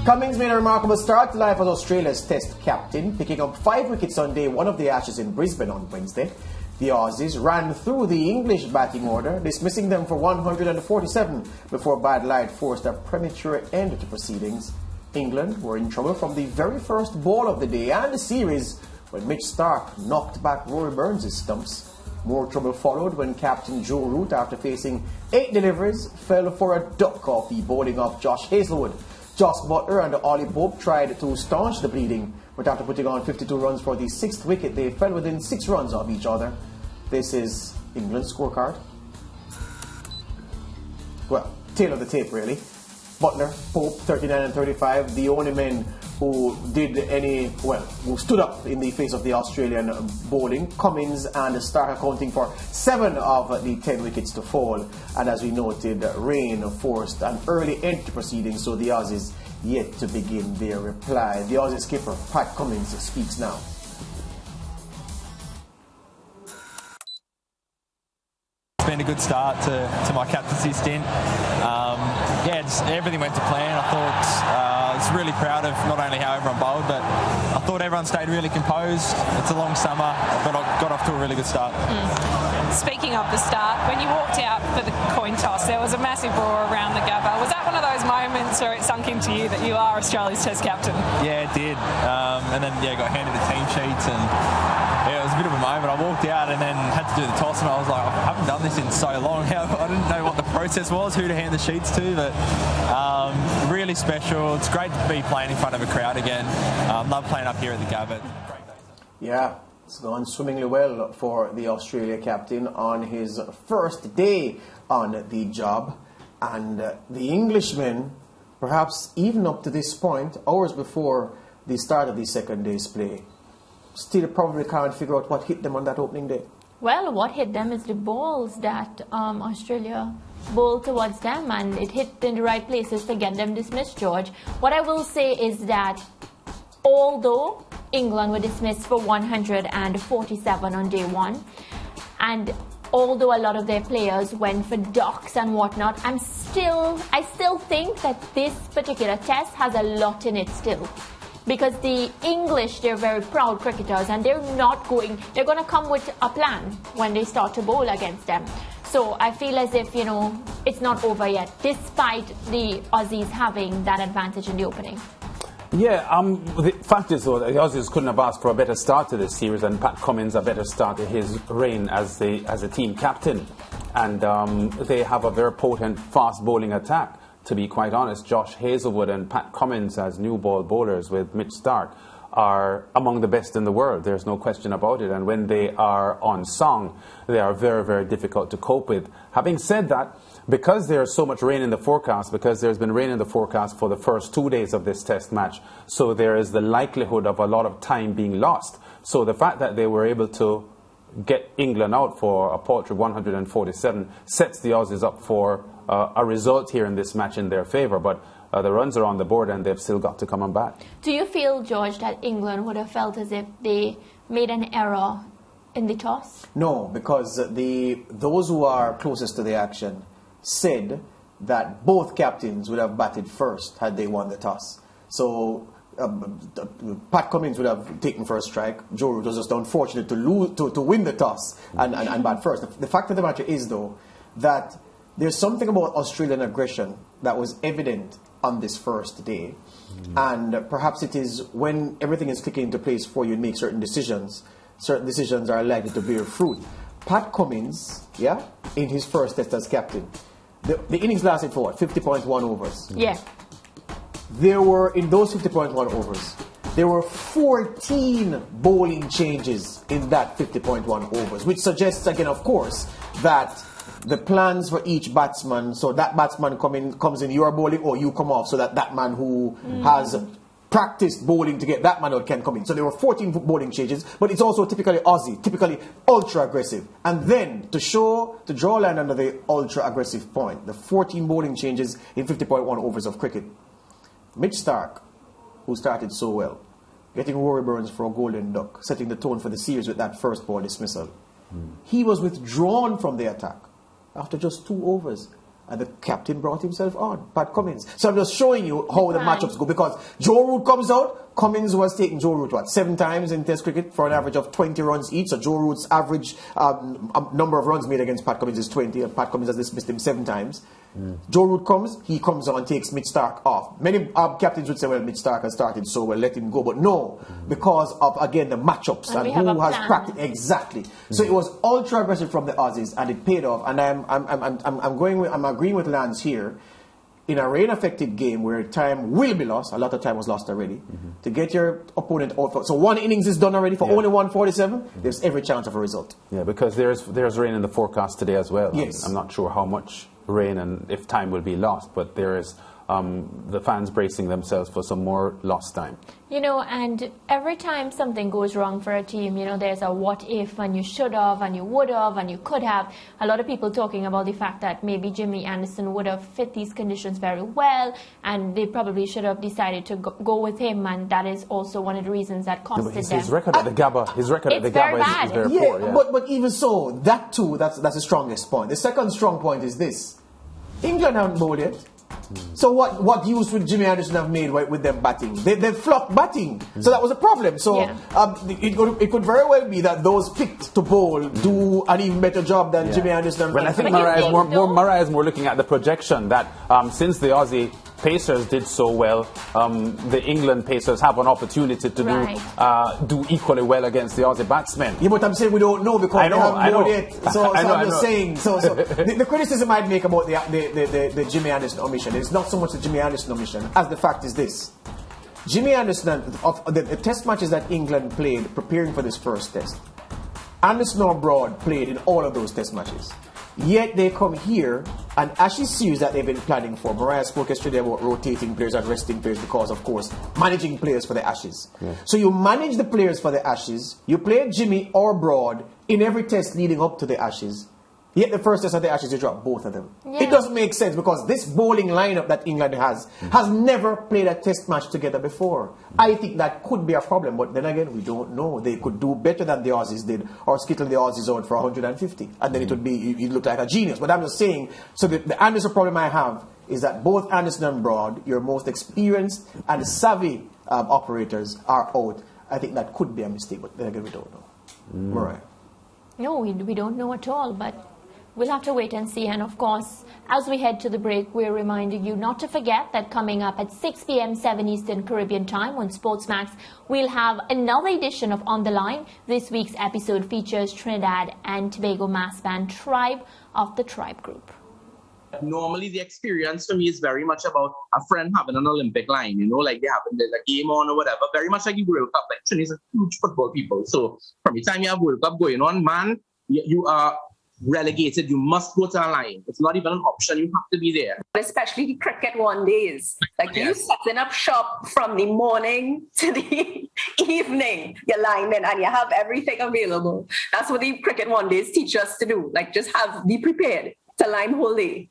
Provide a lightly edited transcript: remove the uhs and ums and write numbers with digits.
Cummins made a remarkable start to life as Australia's Test captain, picking up 5 wickets on day 1 of the Ashes in Brisbane on Wednesday. The Aussies ran through the English batting order, dismissing them for 147 before bad light forced a premature end to proceedings. England were in trouble from the very first ball of the day and the series when Mitch Starc knocked back Rory Burns' stumps. More trouble followed when captain Joe Root, after facing 8 deliveries, fell for a duck off the bowling of Josh Hazlewood. Joss Buttler and Ollie Pope tried to staunch the bleeding, but after putting on 52 runs for the 6th wicket, they fell within 6 runs of each other. This is England's scorecard. Well, tail of the tape, really. Buttler, Pope, 39 and 35, the only men who who stood up in the face of the Australian bowling. Cummins and Starc accounting for 7 of the 10 wickets to fall. And as we noted, rain forced an early end to proceedings, so the Aussies yet to begin their reply. The Aussie skipper, Pat Cummins, speaks now. It's been a good start to my captaincy stint. Everything went to plan. I thought I was really proud of not only how everyone bowled, but I thought everyone stayed really composed. It's a long summer, but I got off to a really good start. Speaking of the start, when you walked out for the coin toss, there was a massive roar around the Gabba. Was that one of those moments where it sunk into you that you are Australia's Test captain? Yeah, it did. And then got handed the team sheets, and it was a bit of a moment. I walked out and then had to do the toss, and I was like, I haven't done this in so long. I didn't know what the process was, who to hand the sheets to, but really special. It's great to be playing in front of a crowd again. Love playing up here at the Gabba. Yeah, it's gone swimmingly well for the Australia captain on his first day on the job. And the Englishmen, perhaps even up to this point, hours before the start of the second day's play, still probably can't figure out what hit them on that opening day. Well, what hit them is the balls that Australia bowled towards them, and it hit in the right places to get them dismissed, George. What I will say is that although England were dismissed for 147 on day 1, and although a lot of their players went for ducks and whatnot, I still think that this particular test has a lot in it still. Because the English, they're very proud cricketers, and they're going to come with a plan when they start to bowl against them. So I feel as if, it's not over yet, despite the Aussies having that advantage in the opening. Yeah, the fact is, though, that the Aussies couldn't have asked for a better start to this series, and Pat Cummins a better start to his reign as a team captain. And they have a very potent fast bowling attack. To be quite honest, Josh Hazlewood and Pat Cummins as new ball bowlers with Mitch Starc are among the best in the world. There's no question about it. And when they are on song, they are very, very difficult to cope with. Having said that, because there's so much rain in the forecast, because there's been rain in the forecast for the first 2 days of this test match, so there is the likelihood of a lot of time being lost. So the fact that they were able to get England out for a paltry 147 sets the Aussies up for a result here in this match in their favour, but the runs are on the board and they've still got to come on back. Do you feel, George, that England would have felt as if they made an error in the toss? No, because those who are closest to the action said that both captains would have batted first had they won the toss. So Pat Cummins would have taken first strike. Joe Root was just unfortunate to win the toss and bat first. The fact of the matter is, though, that there's something about Australian aggression that was evident on this first day. And perhaps it is when everything is clicking into place for you to make certain decisions are likely to bear fruit. Pat Cummins, in his first test as captain, the innings lasted for what, 50.1 overs? Yeah. There were, in those 50.1 overs, there were 14 bowling changes in that 50.1 overs, which suggests again, of course, that the plans for each batsman, so that batsman comes in, you are bowling, or you come off, so that man who has practiced bowling to get that man out can come in. So there were 14 bowling changes, but it's also typically Aussie, typically ultra aggressive. And then to draw a line under the ultra aggressive point, the 14 bowling changes in 50.1 overs of cricket. Mitch Starc, who started so well, getting Rory Burns for a golden duck, setting the tone for the series with that first ball dismissal. He was withdrawn from the attack after just 2 overs. And the captain brought himself on, Pat Cummins. So I'm just showing you how the matchups go, because Joe Root comes out. Cummins was taking Joe Root, 7 times in Test cricket for an average of 20 runs each. So Joe Root's average number of runs made against Pat Cummins is 20, and Pat Cummins has dismissed him 7 times. Joe Root he comes on, takes Mitch Stark off. Many captains would say, well, Mitch Stark has started so well, let him go. But no, because of, again, the matchups and who has practiced. Exactly. So it was ultra aggressive from the Aussies, and it paid off. And I'm agreeing with Lance here. In a rain-affected game where time will be lost, a lot of time was lost already, to get your opponent out. So one innings is done already for only 147, there's every chance of a result. Yeah, because there's rain in the forecast today as well. Yes. I'm not sure how much rain and if time will be lost, but there is the fans bracing themselves for some more lost time. You know, and every time something goes wrong for a team, you know, there's a what if, and you should have, and you would have, and you could have. A lot of people talking about the fact that maybe Jimmy Anderson would have fit these conditions very well, and they probably should have decided to go with him, and that is also one of the reasons that costed them. His record at the Gabba, is very poor. Yeah. But even so, that too, that's the strongest point. The second strong point is this: England haven't bowled yet. So what use would Jimmy Anderson have made with them batting? They flopped batting, so that was a problem. So it could very well be that those picked to bowl do an even better job than Jimmy Anderson. Well, I think Mariah is more looking at the projection that since the Aussie Pacers did so well, the England Pacers have an opportunity to do equally well against the Aussie batsmen. Yeah, but I'm saying we don't know because they haven't bowled yet. So I'm just saying. So the criticism I'd make about the Jimmy Anderson omission is not so much the Jimmy Anderson omission as the fact is this: Jimmy Anderson, of the test matches that England played preparing for this first test, Anderson or Broad played in all of those test matches. Yet they come here, and Ashes series that they've been planning for. Mariah spoke yesterday about rotating players and resting players because, of course, managing players for the Ashes. Yeah. So you manage the players for the Ashes. You play Jimmy or Broad in every test leading up to the Ashes. Yet the first test of the Ashes, you drop both of them. Yeah. It doesn't make sense because this bowling lineup that England has never played a test match together before. I think that could be a problem, but then again, we don't know. They could do better than the Aussies did or skittle the Aussies out for 150. And then it would be, you'd look like a genius. But I'm just saying, so the Anderson problem I have is that both Anderson and Broad, your most experienced and savvy operators, are out. I think that could be a mistake, but then again, we don't know. Mariah? No, we don't know at all, but we'll have to wait and see. And of course, as we head to the break, we're reminding you not to forget that coming up at 6 p.m. 7 Eastern Caribbean time on SportsMax, we'll have another edition of On the Line. This week's episode features Trinidad and Tobago mass band Tribe of the Tribe Group. Normally, the experience for me is very much about a friend having an Olympic line, you know, like they have a game on or whatever, very much like the World Cup. Like Trinidad is a huge football people. So from the time you have World Cup going on, man, you are relegated. You must go to a line. It's not even an option. You have to be there. Especially the cricket one days. Like you setting up shop from the morning to the evening, your linemen, and you have everything available. That's what the cricket one days teach us to do. Like just be prepared to line whole day.